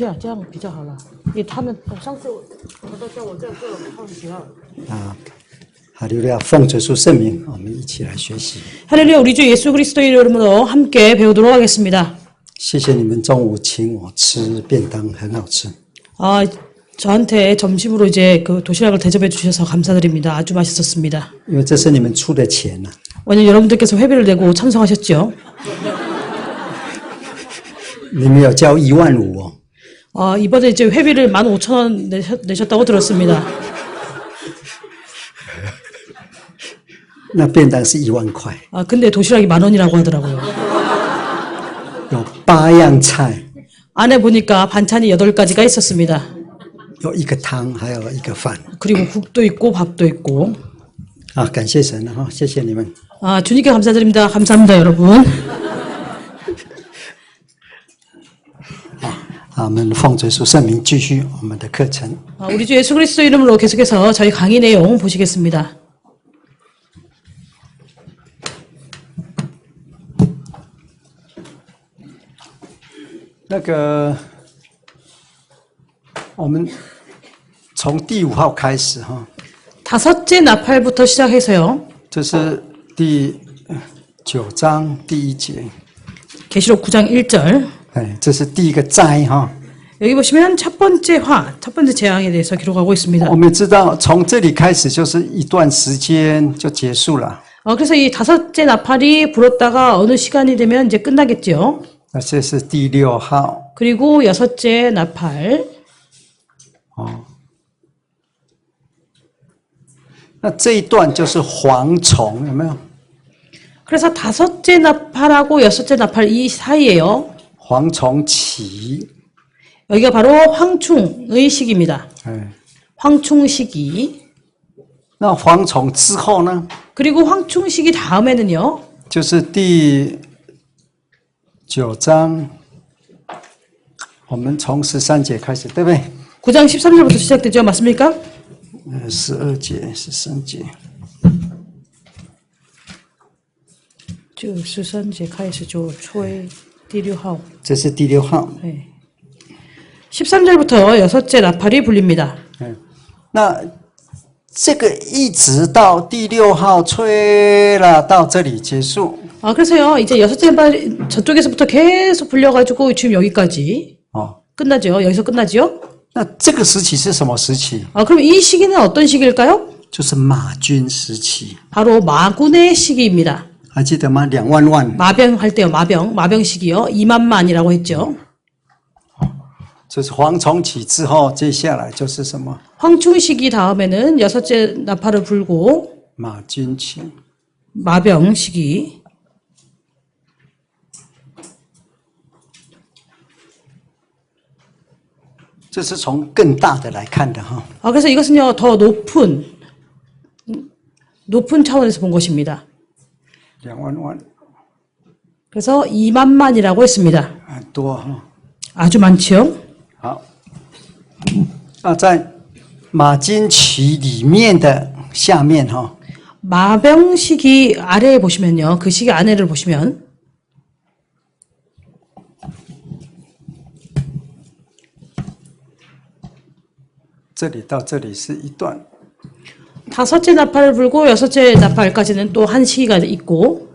系啊，这样比较好了。因为他们上次我都叫我这样做，他们不要。啊，哈利路亚，奉主耶稣圣名，我们一起来学习。 할렐루야, 우리 주 예수 그리스도의 이름으로 함께 배우도록 하겠습니다. 谢谢你们中午请我吃便当，很好吃。 아, 저한테 점심으로 이제 그 도시락을 대접해 주셔서 감사드립니다. 아주 맛있었습니다. 因为这是你们出的钱呐、 오늘 여러분들께서 회비를 내고 참석하셨죠? 你们有交15000哦。 이번에 이제 회비를 15,000원 내셨다고 들었습니다. 那便当是10000块， 근데 도시락이 10,000원이라고 하더라고요. 有8样菜， 안에 보니까 반찬이 8가지가 있었습니다. 有一个汤，还有一个饭。 그리고 국도 있고 밥도 있고. 啊，感谢神了哈，谢谢你们。 주님께 감사드립니다. 감사합니다, 여러분. 我们奉主耶稣圣名继续我们的课程。 우리 주 예수 그리스도 이름으로 계속해서 저희 강의 내용 보시겠습니다.我们从第5号开始哈， 다섯째 나팔부터 시작해서요. 这是第9章第1节， 계시록 9장 1절. 哎，这是第一个灾哈。 여기 보시면 첫 번째 재앙에 대해서 기록하고 있습니다. 我们知道从这里开始就是一段时间就结束了。 그래서 이 다섯째 나팔이 불었다가 어느 시간이 되면 이제 끝나겠죠. 那这是第6号。 그리고 여섯째 나팔. 那这一段就是蝗虫，有没有？ 그래서 다섯째 나팔하고 여섯째 나팔 이 사이에요. 蝗虫期。 여기가 바로 황충의 시기입니다. 哎， 황충 시기. 那蝗虫之后呢？ 그리고 황충 시기 다음에는요. 就是第9章，我们从13节开始，对不对？ 9장 13절부터 시작되죠. 맞습니까? 12节、13节。 就13节开始就吹第6号。这是第6号。 네. 13절부터 여섯째 나팔이 불립니다. 那这个一直到第6号吹了，到这里结束。 그래서요. 이제 여섯째 나팔 저쪽에서부터 계속 불려가지고 지금 여기까지 哦， 끝나죠. 여기서 끝나죠. 那这个时期是什么时期？ 그럼 이 시기는 어떤 시기일까요? 就是马军时期， 바로 마군의 시기입니다. 还记得吗？2000000。 마병 할 때요. 마병 시기요. 2만만이라고 했죠. 这是蝗虫起之后，接下来就是什么？ 황충 시기 다음에는 여섯째 나팔을 불고 马军期。 마병 시기. 这是从更大的来看的哈。 그래서 이것은요. 더 높은 차원에서 본 것입니다. 2000000， 그래서 2만만이라고 했습니다. 很多哈。 아주 많지요. 好，在马金期里面的下面哈， 마병 시기 아래에 보시면요. 그 시기 안에를 보시면 这里到这里是一段， 다섯째 나팔을 불고 여섯째 나팔까지는 또 한 시기가 있고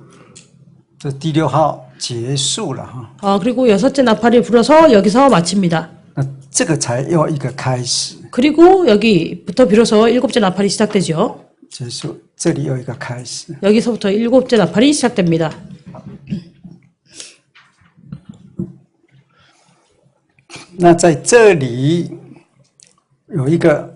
这第6号结束了哈。 그리고 여섯째 나팔이 불어서 여기서 마칩니다. 那这个才又一个开始， 그리고 여기부터 비로소 일곱째 나팔이 시작되죠. 结束，这里又一个开始。 여기서부터 일곱째 나팔이 시작됩니다. 那在这里有一个，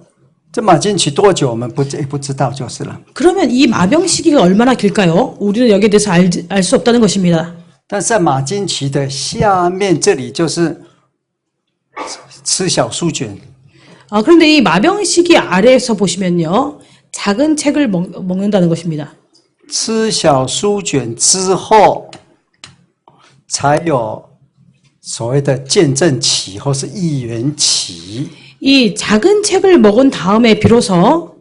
这马金期多久我们不知道就是了。 그러면 이 마병 시기가 얼마나 길까요? 우리는 여기에 대해서 알 수 없다는 것입니다. 但是在马金期的下面这里就是吃小书卷。 그런데 이 마병 시기 아래에서 보시면요. 작은 책을 먹는다는 것입니다. 吃小书卷之后，才有所谓的见证期或是预言期。 이 작은 책을 먹은 다음에 비로소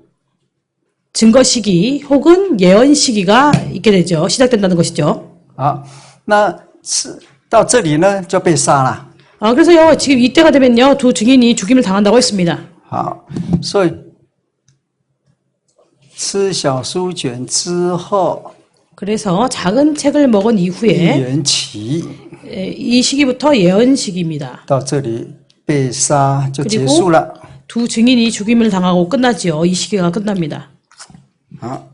증거 시기 혹은 예언 시기가 있게 되죠. 시작된다는 것이죠. 好，那是到这里呢就被杀了。 그래서요, 지금 이때가 되면요, 두 증인이 죽임을 당한다고 했습니다. 好，所以吃小书卷之后， 그래서 작은 책을 먹은 一 이후에 元期 이 시기부터 예언 시기입니다. 到这里被杀就结 그리고 束了。 두 증인이 죽임을 당하고 끝나지요. 이 시기가 끝납니다. 好，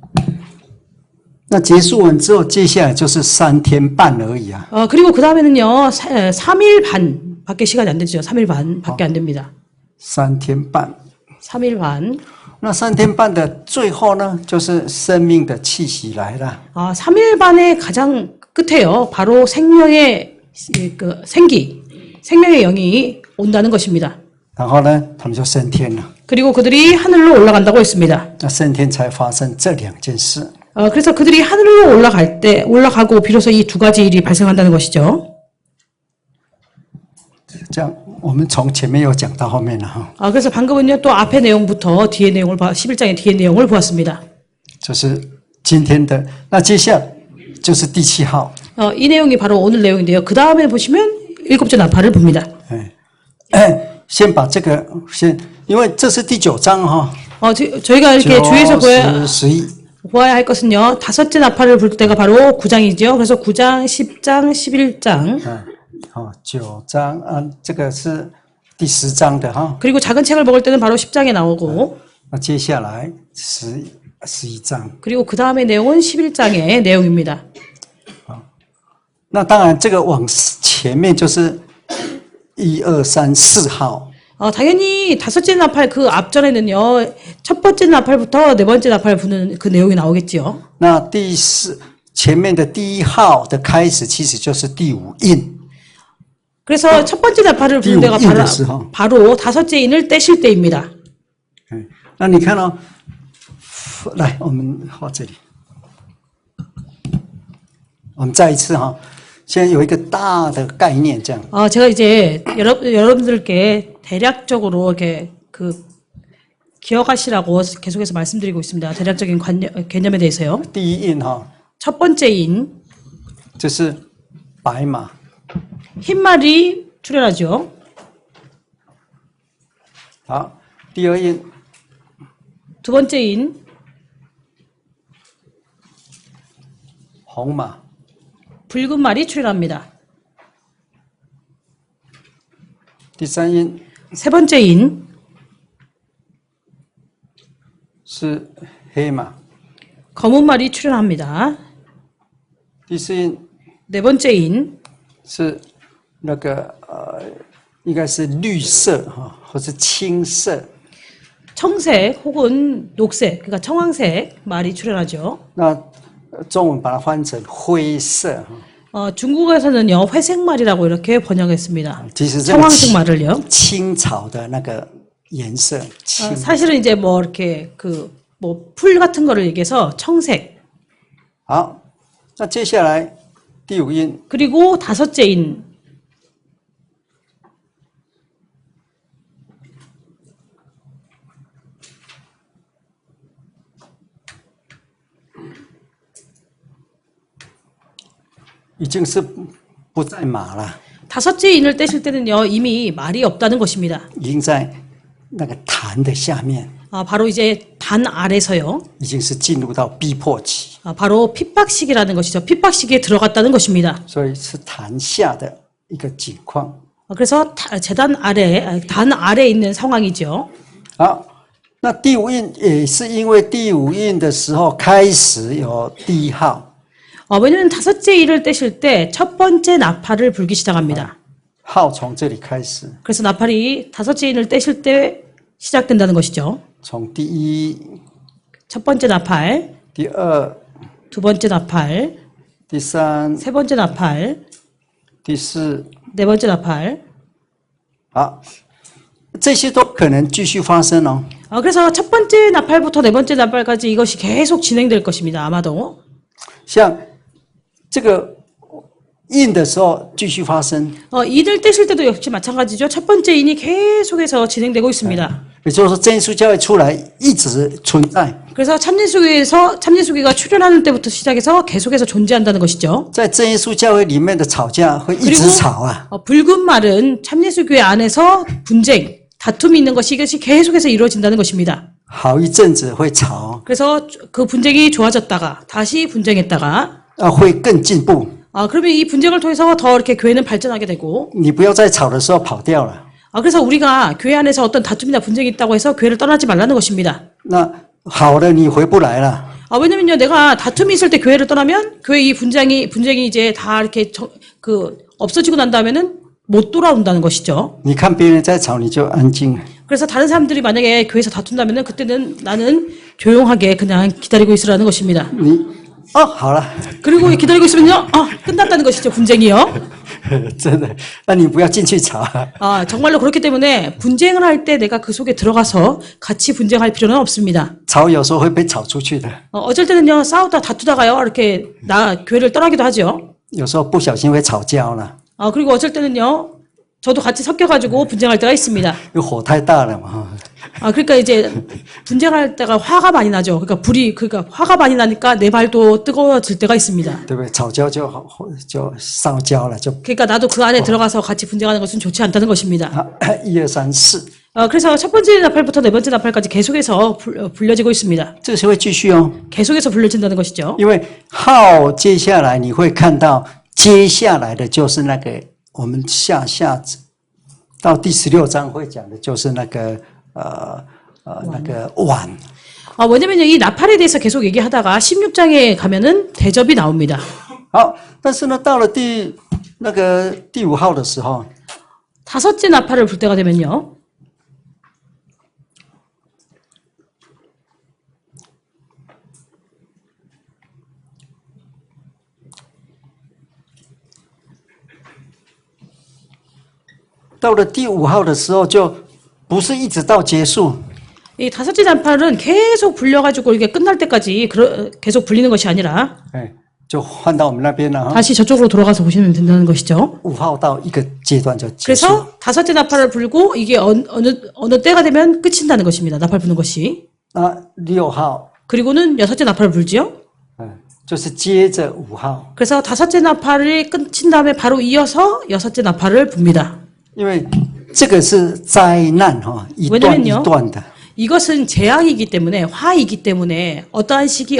那结束完之后，接下来就是3天半而已啊。 그리고 그 다음에는요, 3일 반 밖에 시간이 안 되죠. 3일 반 밖에 안 됩니다. 3天半。 3일 반. 那3天半的最后呢，就是生命的气息来了。 3일 반의 가장 끝에요. 바로 생명의 그 생명의 영이 온다는 것입니다. 然后呢，他们就升天了。 그리고 그들이 하늘로 올라간다고 했습니다. 那升天才发生这2件事。 그래서 그들이 하늘로 올라가고 비로소 이 두 가지 일이 발생한다는 것이죠. 这样，我们从前面又讲到后面了哈。 그래서 방금은요, 또 앞의 내용부터 뒤의 내용을 11장의 뒤의 내용을 보았습니다. 就是今天的，那接下来就是第7号。 이 내용이 바로 오늘 내용인데요. 그 다음에 보시면 7째 나팔을 봅니다. 先把这个先，因为这是第9章哈。 저희가 이렇게 주위에서 9、10、11。 보아야 할 것은요, 5째 나팔을 불 때가 바로 9장이죠. 그래서 9장, 10장, 11장. 9章啊，这个是第10章的哈。 그리고 작은 책을 먹을 때는 바로 10장에 나오고. 那接下来11章。 그리고 그 다음의 내용은 11장의 내용입니다. 那当然，这个往前面就是1、2、3、4号。 당연히 5째 나팔 그 앞전에는요, 첫 번째 나팔부터 네 번째 나팔 부는 그 내용이 나오겠지요. 那前面的第1号的开始，其实就是第5印。 그래서 첫 번째 나팔을 부는 데가 바로 5째 인을 떼실 때입니다. 那你看哦，来，我们画这里，我们再一次哈，现在有一个大的概念，这样。 제가 이제 여러분들께 대략적으로 이렇게 기억하시라고 계속해서 말씀드리고 있습니다. 대략적인 개념에 대해서요. 第1印哈， 첫 번째 인, 就是白马。 흰 말이 출현하죠. 好，第2印 두 번째 인, 红马。 붉은 말이 출현합니다. 第3印 세 번째 인, 是黑马。 검은 말이 출현합니다. 第4印 네 번째 인, 是那个应该是绿色哈，或是青色。 청색 혹은 녹색, 그러니까 청황색 말이 출현하죠. 那中文把它翻成灰色。 중국에서는요, 회색 말이라고 이렇게 번역했습니다. 其实这个 청황색 말을요. 青草的那个颜色，青。 사실은 이제 뭐 이렇게 풀 같은 거를 얘기해서 청색. 好，那接下来第5印 그리고 5째 인, 已经是不在马了， 5째 인을 떼실 때는요, 이미 말이 없다는 것입니다. 已经在那个坛的下面， 바로 이제 단 아래서요. 已经是进入到逼迫期， 바로 핍박시기라는 것이죠. 핍박시기에 들어갔다는 것입니다. 所以是坛下的一个景况。 그래서 단 아래에 있는 상황이죠. 好，那第5印也是因为第5印的时候开始有第1号， 왜냐면 5째 인을 떼실 때 첫 번째 나팔을 불기 시작합니다. 号从这里开始， 그래서 나팔이 5째 인을 떼실 때 시작된다는 것이죠. 从第1、 첫 번째 나팔, 第2、 두 번째 나팔, 第3、 세 번째 나팔, 第4， 네 번째 나팔. 好，这些都可能继续发生哦。 그래서 첫 번째 나팔부터 네 번째 나팔까지 이것이 계속 진행될 것입니다. 아마도. 像这个印的时候继续发生， 인을 떼실 때도 역시 마찬가지죠. 첫 번째 인이 계속해서 진행되고 있습니다. 也就是说，真耶稣教会出来一直存在， 그래서 참예수교가 출현하는 때부터 시작해서 계속해서 존재한다는 것이죠. 在真耶稣教会里面的吵架会一直 그리고 吵啊， 붉은 말은 참예수교회 안에서 분쟁, 다툼이 있는 것이 이것이 계속해서 이루어진다는 것입니다. 好一阵子会吵， 그래서 그 분쟁이 좋아졌다가 다시 분쟁했다가 会更进步。 그러면 이 분쟁을 통해서 더 이렇게 교회는 발전하게 되고 你不要在吵的时候跑掉了。 그래서 우리가 교회 안에서 어떤 다툼이나 분쟁이 있다고 해서 교회를 떠나지 말라는 것입니다. 那好了，你回不来了。 왜냐면요, 내가 다툼이 있을 때 교회를 떠나면 교회 이 분쟁이 이제 다 이렇게 없어지고 난 다음에는 못 돌아온다는 것이죠. 你看别人在吵，你就安静。 그래서 다른 사람들이 만약에 교회에서 다툰다면은 그때는 나는 조용하게 그냥 기다리고 있으라는 것입니다. 你好了， 그리고 기다리고 있으면요, 끝났다는 것이죠, 분쟁이요. 真的，那你不要进去吵。 정말로 그렇기 때문에 분쟁을 할 때 내가 그 속에 들어가서 같이 분쟁할 필요는 없습니다. 吵有时候会被吵出去的， 어쩔 때는요, 싸우다 다투다가요, 이렇게 교회를 떠나기도 하죠. 有时候不小心会吵架了， 그리고 어쩔 때는요, 저도 같이 섞여가지고 분쟁할 때가 있습니다. 因为火太大了嘛。 그러니까 이제 분쟁할 때가 화가 많이 나죠. 그러니까 화가 많이 나니까 내 발도 뜨거워질 때가 있습니다. 对不对？吵架就烧焦了，就 그러니까 나도 그 안에 들어가서 같이 분쟁하는 것은 좋지 않다는 것입니다. 1、2、3、4， 그래서 첫 번째 나팔부터 네 번째 나팔까지 계속해서 불려지고 있습니다. 这个是会继续哦。 계속해서 불려진다는 것이죠. 因为号接下来你会看到，接下来的就是那个我们下到第16章会讲的就是那个那个碗。 왜냐면요, 이 나팔에 대해서 계속 얘기하다가 16장에 가면은 대접이 나옵니다. 好，但是呢，到了第5号的时候， 다섯째 나팔을 불 때가 되면요.到了第5号的时候，就不是一直到结束， 이 다섯째 나팔은 계속 불려가지고 이게 끝날 때까지 계속 불리는 것이 아니라 就换到我们那边了哈。 다시 저쪽으로 돌아가서 보시면 된다는 것이죠. 5号到一个阶段就结束。 그래서 다섯째 나팔을 불고 이게 어느 때가 되면 끝인다는 것입니다. 나팔 부는 것이. 6号， 그리고는 여섯째 나팔을 불지요. 就是接着5号， 그래서 다섯째 나팔이 끝인 다음에 바로 이어서 여섯째 나팔을 붑니다. 因为这个是灾难哈，一段一段的。 이것은 재앙이기 때문에 화이기 때문에 어떠한 시기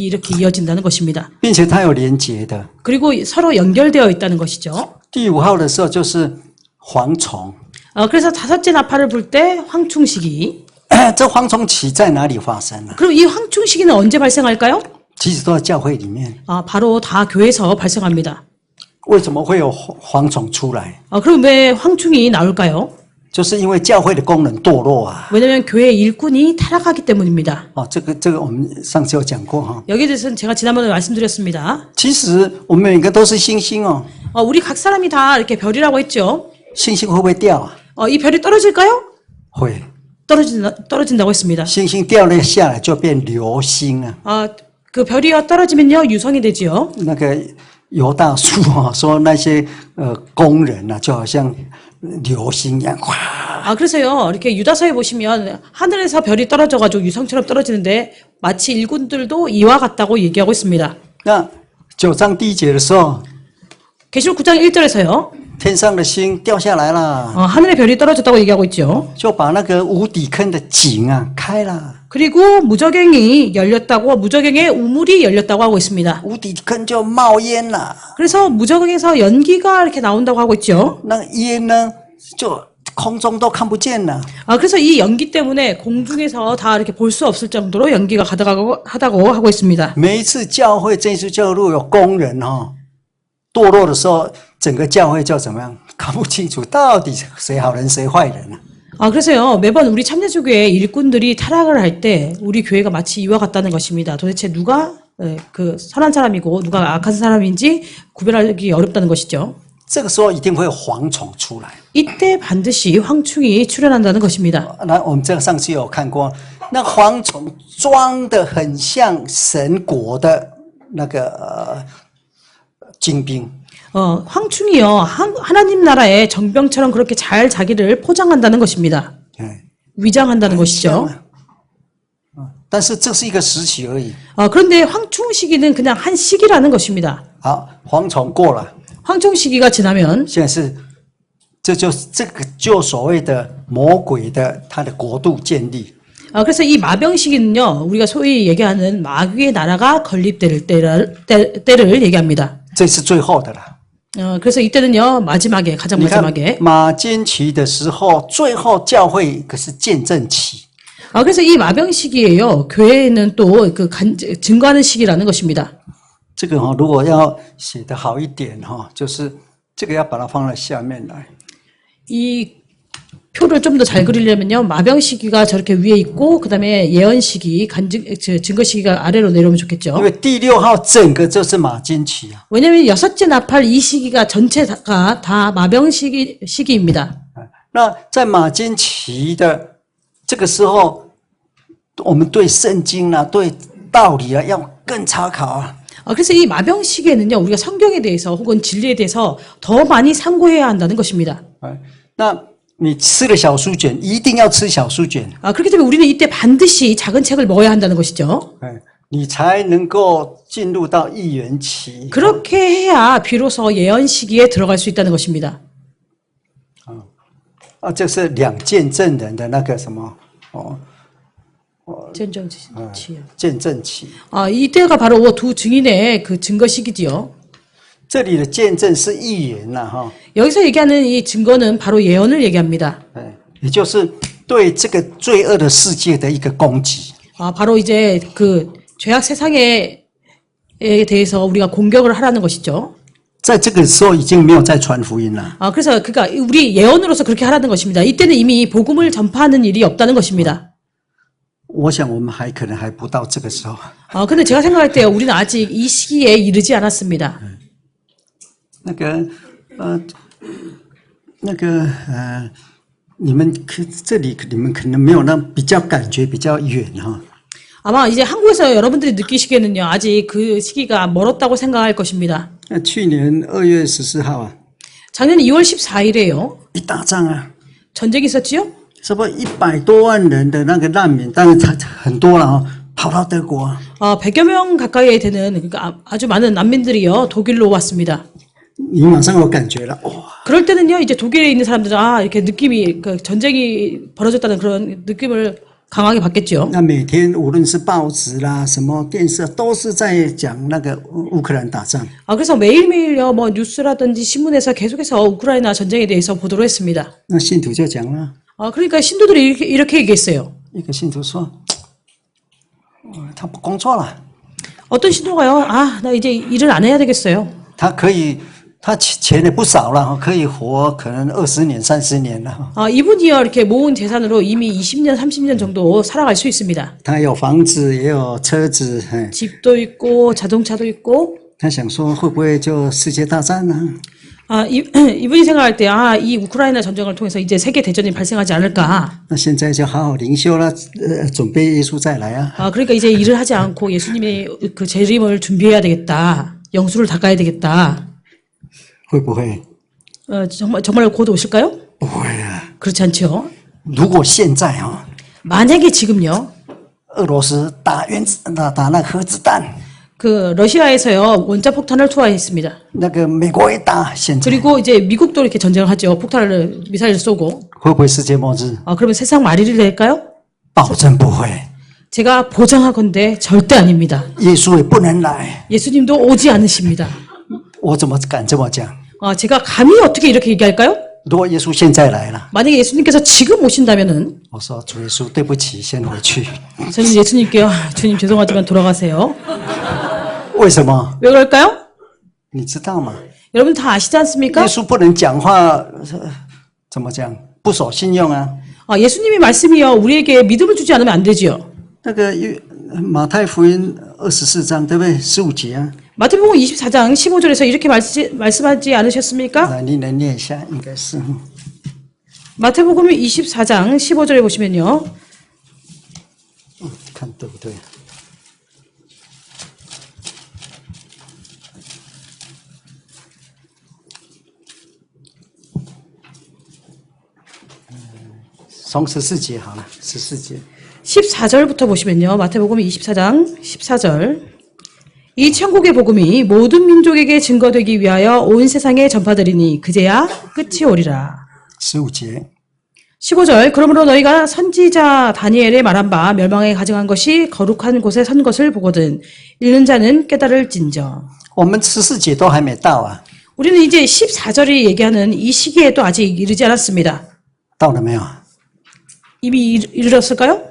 이렇게 이어진다는 것입니다. 并且它有连结的。 그리고 서로 연결되어 있다는 것이죠. 第5号的时候就是蝗虫， 그래서 다섯째 나팔을 불 때 황충 시기. 这蝗虫期在哪里发生呢？ 그럼 이 황충 시기는 언제 발생할까요? 其实都在教会里面。 바로 다 교회에서 발생합니다. 为什么会有蝗虫出来？ 그럼 왜 황충이 나올까요? 就是因为教会的功能堕落啊。 왜냐하면 교회 일꾼이 타락하기 때문입니다. 这个我们上次有讲过哈。 여기에 대해서는 제가 지난번에 말씀드렸습니다. 其实我们每个都是星星哦， 우리 각 사람이 다 이렇게 별이라고 했죠. 星星会不会掉啊？ 이 별이 떨어질까요? 会， 떨어진다고 했습니다. 星星掉了下来就变流星啊。 그 별이 떨어지면요 유성이 되지요. 那个犹大书说那些工人就好像流星一样，哗。 그래서요 이렇게 유다서에 보시면 하늘에서 별이 떨어져가지고 유성처럼 떨어지는데 마치 일꾼들도 이와 같다고 얘기하고 있습니다. 那9章第1节的时候， 계시록 9장 1절에서요 天上的星掉下来了， 하늘의 별이 떨어졌다고 얘기하고 있죠. 就把那个无底坑的井开了。 그리고 무저갱이 열렸다고 무저갱의 우물이 열렸다고 하고 있습니다. 无底坑就冒烟了， 그래서 무저갱에서 연기가 이렇게 나온다고 하고 있죠. 那烟呢就空中都看不见了。 그래서 이 연기 때문에 공중에서 다 이렇게 볼 수 없을 정도로 연기가 가다고 하고 있습니다. 每一次教会，这一次教会如果有工人堕落的时候，整个教会就怎么样看不清楚，到底谁好人谁坏人啊？ 그래서요 매번 우리 참여주교회 일꾼들이 타락을 할 때 우리 교회가 마치 이와 같다는 것입니다. 도대체 누가 그 선한 사람이고 누가 악한 사람인지 구별하기 어렵다는 것이죠. 这个时候一定会有蝗虫出来。 이때 반드시 황충이 출현한다는 것입니다. 那我们这个上次有看过，那蝗虫装得很像神国的那个精兵。 황충이요 하나님 나라의 정병처럼 그렇게 잘 자기를 포장한다는 것입니다. 위장한다는 것이죠. 但是这是一个时期而已。 그런데 황충 시기는 그냥 한 시기라는 것입니다. 好，蝗虫过了， 황충 시기가 지나면 现在是，这个就所谓的魔鬼的他的国度建立。 그래서 이 마병 시기는요, 우리가 소위 얘기하는 마귀의 나라가 건립될 때를 얘기합니다. 这是最后的了。 그래서 이때는요, 마지막에, 가장 你看 마지막에. 马金期的时候，最后教会可是见证期。 그래서 이 마병 시기에요, 교회에는 또 그 증거하는 시기라는 것입니다. 这个如果要写得好一点就是这个要把它放在下面来。 이 표를 좀 더 잘 그리려면요, 마병 시기가 저렇게 위에 있고, 그 다음에 예언 시기, 증거 시기가 아래로 내려오면 좋겠죠. 因为第六号整个就是马金期啊。 왜냐면 여섯째 나팔 이 시기가 전체가 다 마병 시기입니다. 那在马金期的这个时候，我们对圣经啊、对道理啊要更查考啊。 그래서 이 마병 시기에는요, 우리가 성경에 대해서 혹은 진리에 대해서 더 많이 참고해야 한다는 것입니다. 那你吃了小书卷，一定要吃小书卷， 그렇기 때문에 우리는 이때 반드시 작은 책을 먹어야 한다는 것이죠. 你才能够进入到预言期。 그렇게 해야 비로소 예언 시기에 들어갈 수 있다는 것입니다. 这是两见证人的那个什么见证期。 이때가 바로 두 증인의 그 증거 시기지요. 这里的见证是预言呐， 여기서 얘기하는 이 증거는 바로 예언을 얘기합니다. 也就是对这个罪恶的世界的一个攻击。 바로 이제 그 죄악 세상에 대해서 우리가 공격을 하라는 것이죠. 在这个时候已经没有再传福音了。 그래서 그러니까 우리 예언으로서 그렇게 하라는 것입니다. 이때는 이미 복음을 전파하는 일이 없다는 것입니다. 我想我们可能还不到这个时候。 근데 제가 생각할 때 우리는 아직 이 시기에 이르지 않았습니다. 你们这里你们可能没有那比较感觉比较远哈。 아마 이제 한국에서 여러분들이 느끼시기에는요, 아직 그 시기가 멀었다고 생각할 것입니다. 去年2月14号啊， 작년 2월 14일에요. 一打仗啊， 전쟁이 있었지요? 差不多100多万人的那个难民，当然很多了跑到德国啊。 100여 명 가까이 되는 그러니까 아주 많은 난민들이요, 독일로 왔습니다. 你马上有感觉了，哇！ 그럴 때는요, 이제 독일에 있는 사람들은 이렇게 느낌이 그 전쟁이 벌어졌다는 그런 느낌을 강하게 받겠죠. 那每天无论是报纸啦、什么电视，都是在讲那个乌克兰打仗。 그래서 매일매일요, 뭐 뉴스라든지 신문에서 계속해서 우크라이나 전쟁에 대해서 보도를 했습니다. 那信徒就讲了， 그러니까 신도들이 이렇게 얘기했어요. 一个信徒说，他不工作了， 어떤 신도가요, 나 이제 일을 안 해야 되겠어요. 他钱也不少了，可以活可能20年、30年了。 이분이요, 이렇게 모은 재산으로 이미 20년, 30년 정도 살아갈 수 있습니다. 他有房子，也有车子， 집도 있고, 자동차도 있고. 他想说会不会就世界大战呢？ 이분이 생각할 때, 이 우크라이나 전쟁을 통해서 이제 세계 대전이 발생하지 않을까. 那现在就好好灵修了，准备耶稣再来啊。 그러니까 이제 일을 하지 않고 예수님의 그 재림을 준비해야 되겠다. 영수를 닦아야 되겠다. 会不会？ 정말 곧 오실까요? 不会啊。 그렇지 않죠. 如果现在만약에 지금요, 俄罗斯打那核子弹， 그 러시아에서요 원자폭탄을 투하했습니다. 那个美国也打，现在 그리고 이제 미국도 이렇게 전쟁을 하죠. 폭탄을 미사일을 쏘고. 会不会世界末日？ 그러면 세상 말일이 될까요? 保证不会。 제가 보장하건대 절대 아닙니다. 耶稣也不能来， 예수님도 오지 않으십니다. 我怎么敢这么讲？ 제가 감히 어떻게 이렇게 얘기할까요? 如果耶稣现在来了， 만약에 예수님께서 지금 오신다면은 我说主耶稣，对不起，先回去。 저는 예수님께요, 주님 죄송하지만 돌아가세요. 为什么？ 왜 그럴까요? 你知道吗？ 여러분 다 아시지 耶 않습니까? 稣不能讲话，怎么讲？不守信用啊。 예수님의 말씀이요, 우리에게 믿음을 주지 않으면 안 되지요. 那个马太福音24章对不对？15节啊。 마태복음 24장 15절에서 이렇게 말씀하지 않으셨습니까? 你能念一下，应该是。 마태복음 24장 15절에 보시면요. 看对不对？从14节好了，14节。 14절부터 보시면요. 마태복음 24장 14절. 이 천국의 복음이 모든 민족에게 증거되기 위하여 온 세상에 전파되리니 그제야 끝이 오리라. 15节。 15절. 그러므로 너희가 선지자 다니엘의 말한 바 멸망에 가증한 것이 거룩한 곳에 선 것을 보거든 읽는 자는 깨달을진저. 我们14节都还没到啊， 우리는 이제 14절이 얘기하는 이 시기에도 아직 이르지 않았습니다. 到了没有？ 이미 이르렀을까요?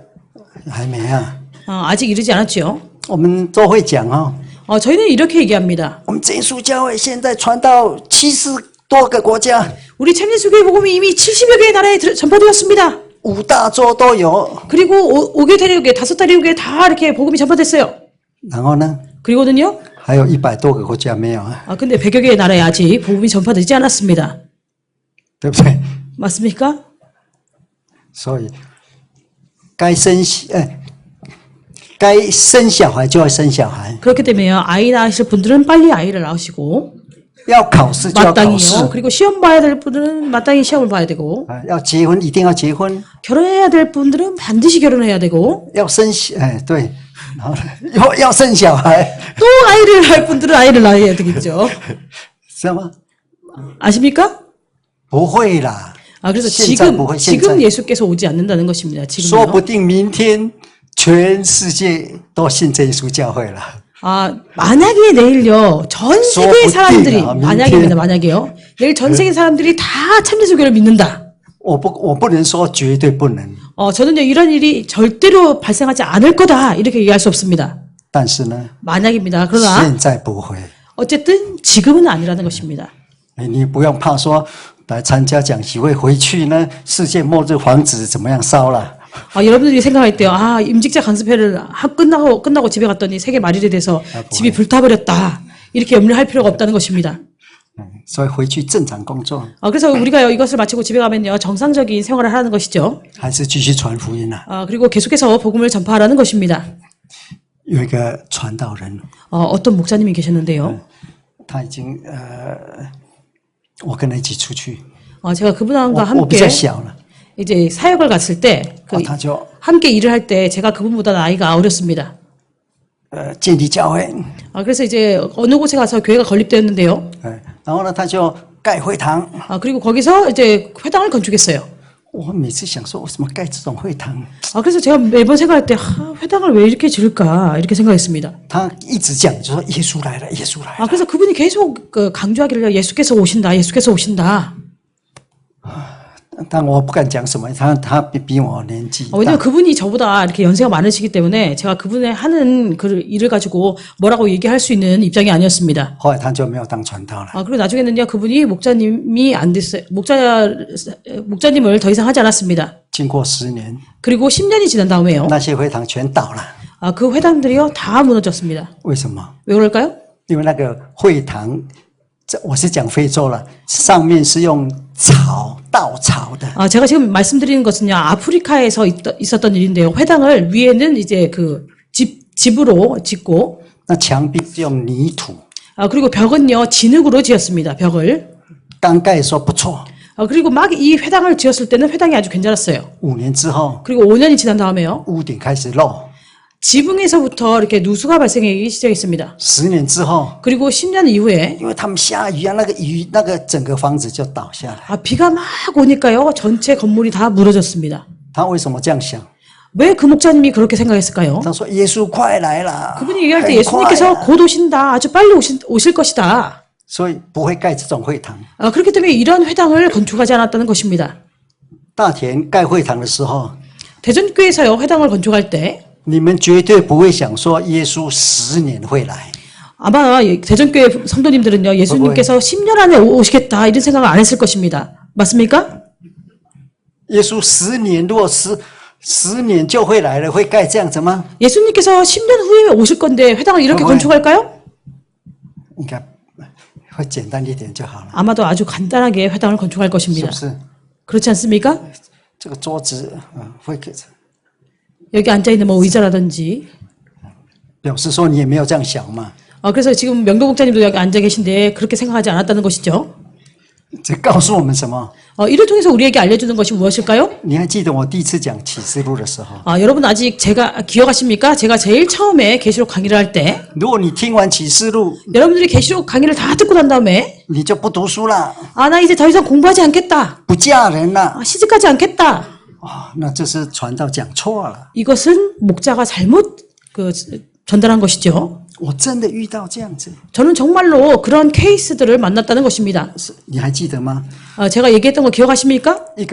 还没啊。 아직 이르지 않았죠. 我们都会讲哦。 저희는 이렇게 얘기합니다. 我们真耶稣教会现在传到70多个国家， 우리 참예수교의 복음이 이미 70여 개의 나라에 전파되었습니다. 5大洲都有。 그리고 5개 대륙에 5 대륙에 다 이렇게 복음이 전파됐어요. 然后呢， 그리고는요. 还有100多个国家没有啊， 근데 100여 개의 나라에 아직 복음이 전파되지 않았습니다. 对不对？ 맞습니까? 所以该生小孩就要生小孩， 그렇기 때문에요. 아이 낳으실 분들은 빨리 아이를 낳으시고 要考试就要考试， 마땅히요. 그리고 시험 봐야 될 분들은 마땅히 시험을 봐야 되고 要结婚一定要结婚， 결혼해야 될 분들은 반드시 결혼해야 되고 要对，然后呢要生小孩， 또 아이를 낳을 분들은 아이를 낳아야 되겠죠. 知道吗？ 아십니까? 不会啦， 그래서 现在不会，现 지금 在 예수께서 오지 않는다는 것입니다. 说不 지금요. 定明天全世界都信这耶稣教会了。 만약에 내일요, 전 세계 사람들이, 소프팅아, 만약입니다, 만약에요. 내일 전 세계 사람들이 다 참예수교를 믿는다. 我不能说绝对不能， 저는요, 이런 일이 절대로 발생하지 않을 거다. 이렇게 얘기할 수 없습니다. 但是呢， 만약입니다. 그러나, 现在不会。 어쨌든 지금은 아니라는 것입니다. 你不用怕说来参加讲习会回去呢，世界末日房子怎么样烧了？ 여러분들이 생각할 때요, 임직자 강습회를 끝나고 집에 갔더니 세계 말일에 돼서 집이 불타버렸다. 이렇게 염려할 필요가 없다는 것입니다. 所以回去正常工作， 그래서 우리가 이것을 마치고 집에 가면요, 정상적인 생활을 하는 것이죠. 还是继续传福音啊。 그리고 계속해서 복음을 전파하라는 것입니다. 有一个传道人， 어떤 목사님이 계셨는데요. 他已经我跟他一起出去， 제가 그분과 我比 함께 较小了， 이제 사역을 갔을 때, 他就 함께 일을 할 때 제가 그분보다 나이가 어렸습니다. 建立教会， 그래서 이제 어느 곳에 가서 교회가 건립되었는데요. 然后呢他就盖会堂。 그리고 거기서 이제 회당을 건축했어요. 我每次想说，为什么盖这种会堂？ 그래서 제가 매번 생각할 때, 회당을 왜 이렇게 지을까? 이렇게 생각했습니다. 他一直讲，就说耶稣来了，耶稣来了。 그래서 그분이 계속 강조하기를 예수께서 오신다, 예수께서 오신다. 但我不敢讲什么，他比我年纪大。 왜냐면 그분이 저보다 이렇게 연세가 많으시기 때문에 제가 그분의 하는 그 일을 가지고 뭐라고 얘기할 수 있는 입장이 아니었습니다. 后来他就没有当传道了。 그리고 나중에는요, 그분이 목자님이 안 됐어요. 목자님을 더 이상 하지 않았습니다. 经过10年， 그리고 10년이 지난 다음에요. 那些会堂全倒了。 그 회당들이요, 다 무너졌습니다. 为什么？ 왜 그럴까요? 因为那个会堂，我是讲非洲了，上面是用稻草的。 제가 지금 말씀드리는 것은요, 아프리카에서 있었던 일인데요. 회당을 위에는 이제 그 집으로 짓고, 那墙壁是用泥土。 그리고 벽은요, 진흙으로 지었습니다. 벽을. 刚盖的时候不错， 그리고 막 이 회당을 지었을 때는 회당이 아주 괜찮았어요. 5年之后， 그리고 5년이 지난 다음에요. 屋顶开始漏。 지붕에서부터 이렇게 누수가 발생하기 시작했습니다. 10年之后， 그리고 10년 이후에 因为他们下雨啊，那个整个房子就倒下来。 비가 막 오니까요. 전체 건물이 다 무너졌습니다. 他为什么这样想？ 왜 그 목자님이 그렇게 생각했을까요? 他说：“耶稣快来了。” 그분이 얘기할 때 很快 예수님께서 啊 곧 오신다. 아주 빨리 오실 것이다. 所以不会盖这种会堂。 그렇기 때문에 이런 회당을 건축하지 않았다는 것입니다. 大田盖会堂的时候， 대전교회에서요. 회당을 건축할 때 你们绝对不会想说耶稣10年会来。 아마 대전교회 성도님들은요. 예수님께서 10년 안에 오시겠다. 이런 생각을 안 했을 것입니다. 맞습니까? 耶稣10年，如果10年就会来了，会盖这样子吗？ 예수님께서 10년 후에 오실 건데 회당을 이렇게 건축할까요? 应该会简单一点就好了， 아마도 아주 간단하게 회당을 건축할 是 것입니다. 不是？ 그렇지 않습니까? 这个桌子会给， 여기 앉아있는 뭐 의자라든지 表示说你也没有这样想嘛。 그래서 지금 명도 목자님도 여기 앉아 계신데 그렇게 생각하지 않았다는 것이죠. 这告诉我们什么？ 이를 통해서 우리에게 알려주는 것이 무엇일까요? 你还记得我第一次讲启示录的时候， 여러분 아직 제가 기억하십니까? 제가 제일 처음에 계시록 강의를 할 때 如果你听完启示录， 여러분들이 계시록 강의를 다 듣고 난 다음에 你就不读书了， 나 이제 더 이상 공부하지 않겠다. 不嫁人了， 시집가지 않겠다. 那这是传道讲错了。 이것은 목자가 잘못 전달한 것이죠. 我真的遇到这样子， 저는 정말로 그런 케이스들을 만났다는 것입니다. 你还记得吗？ 제가 얘기했던 거 기억하십니까? 一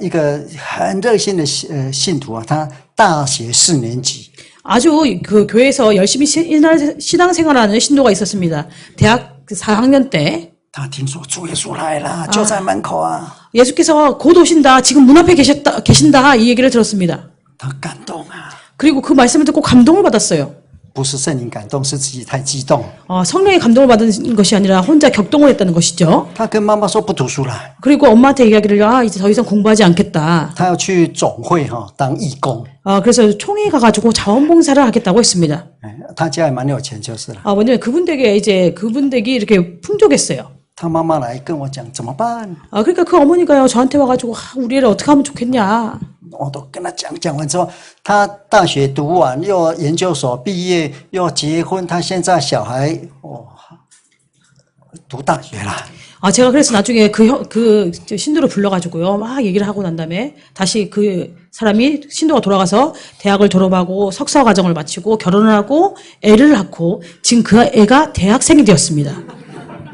个很热心的信徒啊，他大学4年级， 아주 그 교회에서 열심히 신앙생활하는 신도가 있었습니다. 대학 4학년 때 他听说主耶稣来了，就在门口啊， 예수께서 곧 오신다. 지금 문 앞에 계신다. 이 얘기를 들었습니다. 他感动啊， 그리고 그 말씀을 듣고 감동을 받았어요. 不是圣灵感动，是自己太激动。 성령의 감동을 받은 것이 아니라 혼자 격동을 했다는 것이죠. 他跟妈妈说不读书了， 그리고 엄마한테 이야기를 이제 더 이상 공부하지 않겠다. 他要去总会当义工。 그래서 총회 가가지고 자원봉사를 하겠다고 했습니다. 他家也蛮有钱就是了。 왜냐면 그분 댁에 그분 댁이 이렇게 풍족했어요. 他妈妈来跟我讲怎么办， 그러니까 그 어머니가요 저한테 와가지고 우리 애를 어떻게 하면 좋겠냐. 我都跟他讲完之后，他大学读完，又研究所毕业，又结婚，他现在小孩读大学了。 제가 그래서 나중에 그 신도를 불러가지고요 막 얘기를 하고 난 다음에 다시 그 사람이 신도가 돌아가서 대학을 졸업하고 석사 과정을 마치고 결혼을 하고 애를 낳고 지금 그 애가 대학생이 되었습니다.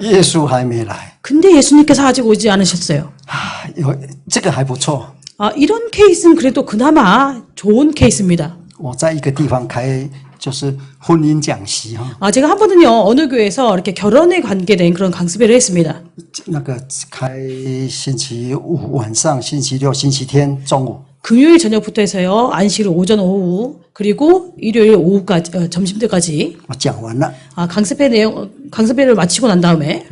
耶稣还没来， 근데 예수님께서 아직 오지 않으셨어요. 这个还不错。 이런 케이스는 그래도 그나마 좋은 케이스입니다. 我在一个地方开就是婚姻讲习哈， 제가 한 번은요 어느 교회에서 이렇게 결혼에 관계된 그런 강습회를 했습니다. 那个开星期五晚上、星期六、星期天中午， 금요일 저녁부터 해서요 안식일 오전 오후 그리고 일요일 오후까지 점심때까지 我讲完了。 강습회를 마치고 난 다음에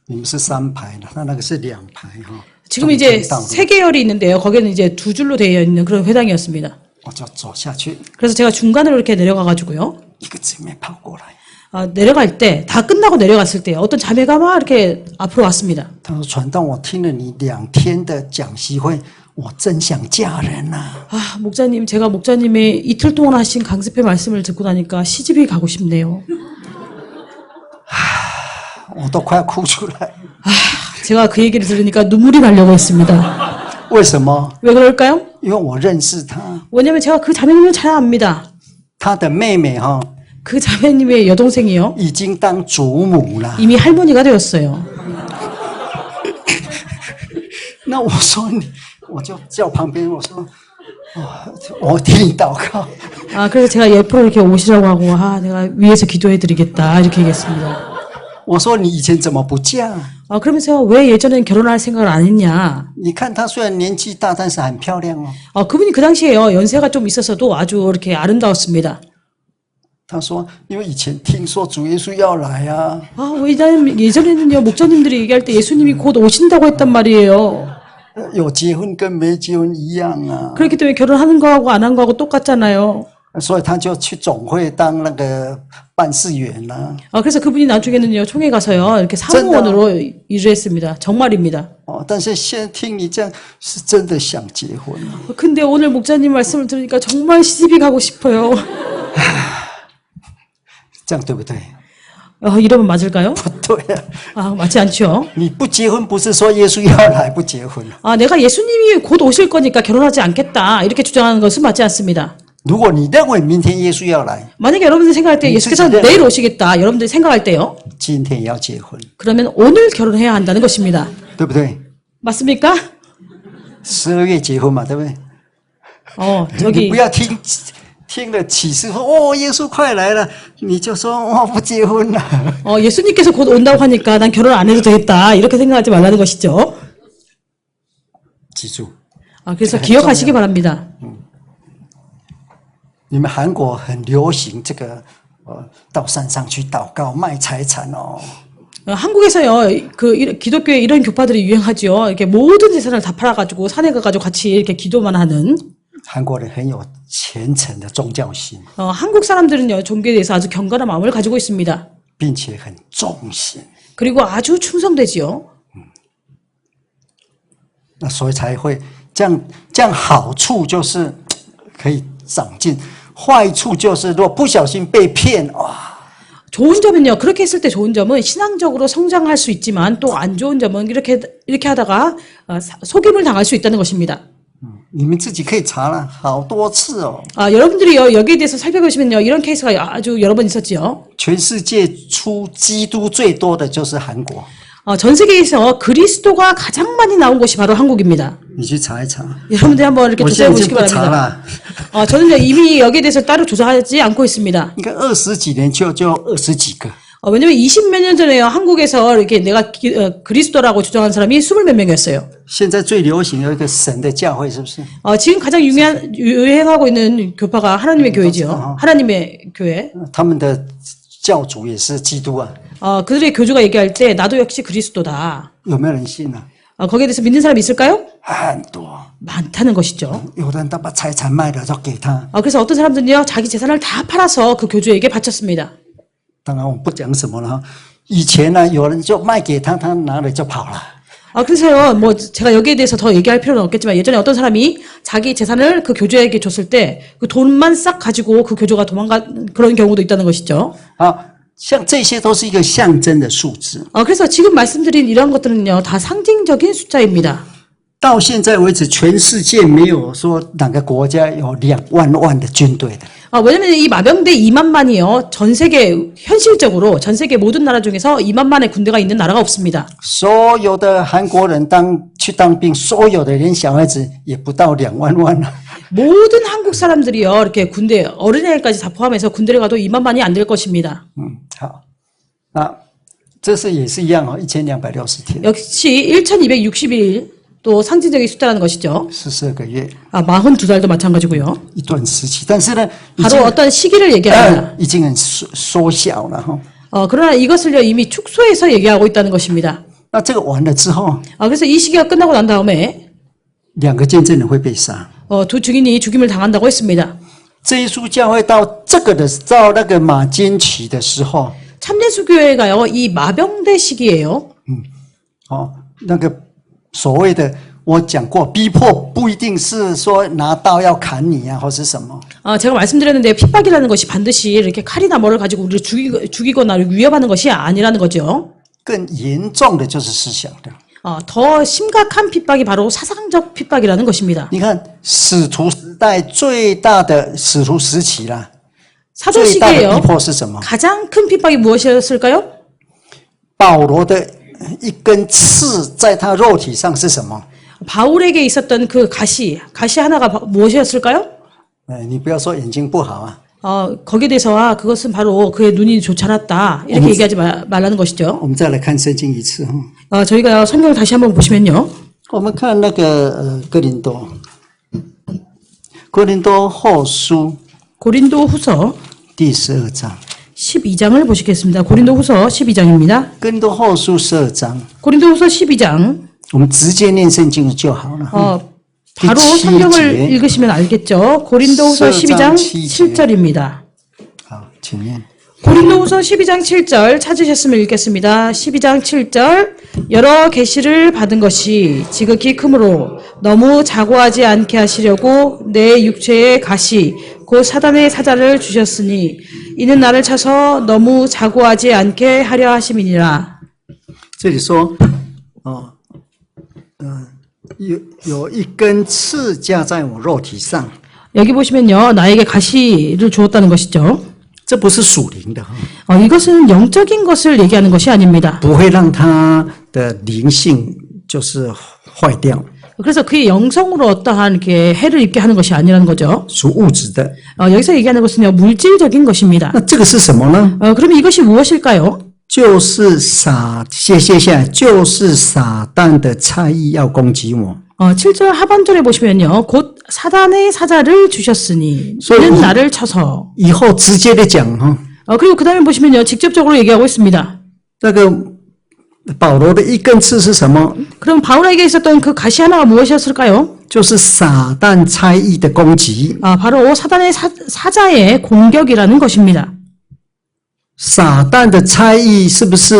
你们是3排的，那个是2排哈。 지금 이제 세 계열이 있는데요. 거기는 이제 2줄로 되어 있는 그런 회당이었습니다. 我就走下去， 그래서 제가 중간으로 이렇게 내려가 가지고요. 一个姊妹跑过来， 내려갈 때 다 끝나고 내려갔을 때 어떤 자매가 막 이렇게 앞으로 왔습니다. 他说：“传道，我听了你2天的讲习会，我真想嫁人呐、 목사님, 제가 목사님의 이틀 동안 하신 강습회 말씀을 듣고 나니까 시집이 가고 싶네요. 我都快要哭出来。 제가 그 얘기를 들으니까 눈물이 나려고 했습니다. 为什么？ 왜 그럴까요? 因为我认识他， 왜냐면 제가 그 자매님을 잘 압니다. 他的妹妹哈、 그 자매님의 여동생이요. 已经当祖母了。 이미 할머니가 되었어요. 那我说你，我就叫旁边我说，我替你祷告。 그래서 제가 옆으로 이렇게 오시라고 하고, 내가 위에서 기도해 드리겠다. 이렇게 얘기했습니다. 我说你以前怎么不嫁？ 그러면서 왜 예전엔 결혼할 생각을 안 했냐. 你看她虽然年纪大，但是很漂亮哦。 그분이 그 당시에요. 연세가 좀 있어서도 아주 이렇게 아름다웠습니다. 他说，因为以前听说主耶稣要来啊， 왜냐면 예전에는요, 목사님들이 얘기할 때 예수님이 곧 오신다고 했단 말이에요. 有结婚跟没结婚一样啊， 그렇기 때문에 결혼하는 거하고 안 한 거하고 똑같잖아요. 所以他就去总会当那个办事员啦、 그래서 그분이 나중에는요, 총회 가서요, 이렇게 사무원으로 일을 했습니다. 정말입니다. 但是现在听你这样，是真的想结婚。 근데 오늘 목사님 말씀을 들으니까 정말 시집이 가고 싶어요. 这样对不对？ 이러면 맞을까요? 不对啊！ 맞지 않죠. 你不结婚不是说耶稣要来不结婚。 내가 예수님이 곧 오실 거니까 결혼하지 않겠다. 이렇게 주장하는 것은 맞지 않습니다. 如果你认为明天耶稣要来， 만약에 여러분들이 생각할 때 예수께서 진짜 내일 오시겠다. 여러분들이 생각할 때요. 今天也要结婚， 그러면 오늘 결혼해야 한다는 것입니다. 对不对？ 맞습니까? 12月结婚嘛，对不对？你 저기 不要听了启示说耶稣快来了，你就说不结婚了。 예수님께서 곧 온다고 하니까 난 결혼 안 해도 되겠다. 이렇게 생각하지 말라는 것이죠. 记住， 그래서 기억하시기 바랍니다. 你们韩国很流行这个到山上去祷告卖财产哦。 한국에서요, 기독교에 이런 교파들이 유행하죠. 이렇게 모든 재산을 다 팔아가지고 산에 가가지고 같이 이렇게 기도만 하는. 韩国人很有虔诚的宗教心， 한국 사람들은요, 종교에 대해서 아주 경건한 마음을 가지고 있습니다. 并且很忠心。 그리고 아주 충성되지요. 那所以才会这样好处就是可以长进，坏处就是如果不小心被骗，哇。 좋은 점은요. 그렇게 했을 때 좋은 점은 신앙적으로 성장할 수 있지만 또 안 좋은 점은 이렇게 하다가 속임을 당할 수 있다는 것입니다. 你们自己可以查了好多次哦。 여러분들이요 여기에 대해서 살펴보시면요 이런 케이스가 아주 여러 번 있었지요. 全世界出基督最多的就是韩国， 전 세계에서 그리스도가 가장 많이 나온 곳이 바로 한국입니다. 你去查一查。 여러분들 한번 이렇게 我现 조사해 在已经 보시기 不查 바랍니다. 了， 저는 이미 여기에 대해서 따로 조사하지 않고 있습니다. 你看20几年就20几个， 왜냐면 20몇 년 전에요 한국에서 이렇게 내가 그리스도라고 주장한 사람이 20몇 명이었어요. 现在最流行有一个神的教会，是不是？ 지금 가장 유행하고 있는 교파가 하나님의 교회지요. 하나님의 교회. 他们的教主也是基督啊， 그들의 교주가 얘기할 때 나도 역시 그리스도다. 有没有人信呢、 거기에 대해서 믿는 사람이 있을까요? 很多， 많다는 것이죠. 有的人都把财产卖了都给他。 그래서 어떤 사람들은요 자기 재산을 다 팔아서 그 교주에게 바쳤습니다. 当然我不讲什么了哈，以前呢有人就卖给他，他拿了就跑了。 그래서요 뭐 제가 여기에 대해서 더 얘기할 필요는 없겠지만 예전에 어떤 사람이 자기 재산을 그 교주에게 줬을 때 그 돈만 싹 가지고 그 교주가 도망간 그런 경우도 있다는 것이죠. 像这些都是一个象征的数字。 그래서 지금 말씀드린 이런 것들은요 다 상징적인 숫자입니다. 到现在为止，全世界没有说哪个国家有2万万的军队的。 왜냐면 이 마병대 2만만이요 전 세계 현실적으로 전 세계 모든 나라 중에서 2만만의 군대가 있는 나라가 없습니다. 所有的韩国人去当兵，所有的连小孩子也不到2万万了。 모든 한국 사람들이요 이렇게 군대 어린애까지 다 포함해서 군대를 가도 2만만이 안 될 것입니다. 好，这是也是一样哦，1260天， 역시 1260일 또 상징적인 숫자라는 것이죠. 42个月， 42달도 마찬가지고요. 一段时期。但是呢， 바로 어떤 시기를 얘기합니다. 已经很缩小了哈。 그러나 이것을요 이미 축소해서 얘기하고 있다는 것입니다. 那这个完了之后， 그래서 이 시기가 끝나고 난 다음에 2个见证人会被杀。 두 증인이 죽임을 당한다고 했습니다. 这一书教会到那个马金期的时候， 참예수교회가요 이 마병대 시기예요. 那个所谓的我讲过，逼迫不一定是说拿刀要砍你啊，或是什么。 제가 말씀드렸는데 핍박이라는 것이 반드시 이렇게 칼이나 뭐를 가지고 우리를 죽이거나 위협하는 것이 아니라는 거죠. 更严重的就是思想的。 더 심각한 핍박이 바로 사상적 핍박이라는 것입니다. 你看使徒时代最大的使徒时期啦， 사도 最大的 시기에요. 逼迫是什么？ 가장 큰 핍박이 무엇이었을까요? 保罗的一根刺在他肉体上是什么？ 바울에게 있었던 그 가시 하나가 무엇이었을까요? 你不要说眼睛不好啊， 거기에 대해서 그것은 바로 그의 눈이 좋지 않았다 이렇게 얘기하지 말라는 것이죠. 我们再来看圣经一次。 저희가 성경을 다시 한번 보시면요. 我们看那个哥林多后书 고린도후서 第12장， 12장을 보시겠습니다. 고린도후서 12장입니다. 哥林多后书12장， 고린도후서 12장 我们直接念圣经就好了。 바로 성경을 읽으시면 알겠죠. 고린도후서 12장 7절. 7절입니다. 好，请念。 고린도후서 12장 7절 찾으셨으면 읽겠습니다. 12장 7절 여러 계시를 받은 것이 지극히 크므로 너무 자고하지 않게 하시려고 내 육체의 가시 곧 사단의 사자를 주셨으니 이는 나를 쳐서 너무 자고하지 않게 하려 하심이니라. 这里说，有一根刺架在我肉体上， 여기 보시면요. 나에게 가시를 주었다는 것이죠. 这不是属灵的， 이것은 영적인 것을 얘기하는 것이 아닙니다. 不会让他的灵性就是坏掉， 그래서 그의 영성으로 어떠한 이렇게 해를 입게 하는 것이 아니라는 거죠. 属物质的。 여기서 얘기하는 것은요. 물질적인 것입니다. 那这个是什么呢？ 그러면 이것이 무엇일까요? 就是接下来就是撒旦的差役要攻击我。 7절 하반절에 보시면요. 곧 사단의 사자를 주셨으니 이는 나를 쳐서. 以后直接的讲哈， 그리고 그 다음에 보시면요. 직접적으로 얘기하고 있습니다. 这个保罗的一根刺是什么？ 그럼 바울에게 있었던 그 가시 하나가 무엇이었을까요? 就是撒旦差役的攻击。 바로 사단의 사자의 공격이라는 것입니다. 撒旦的差役是不是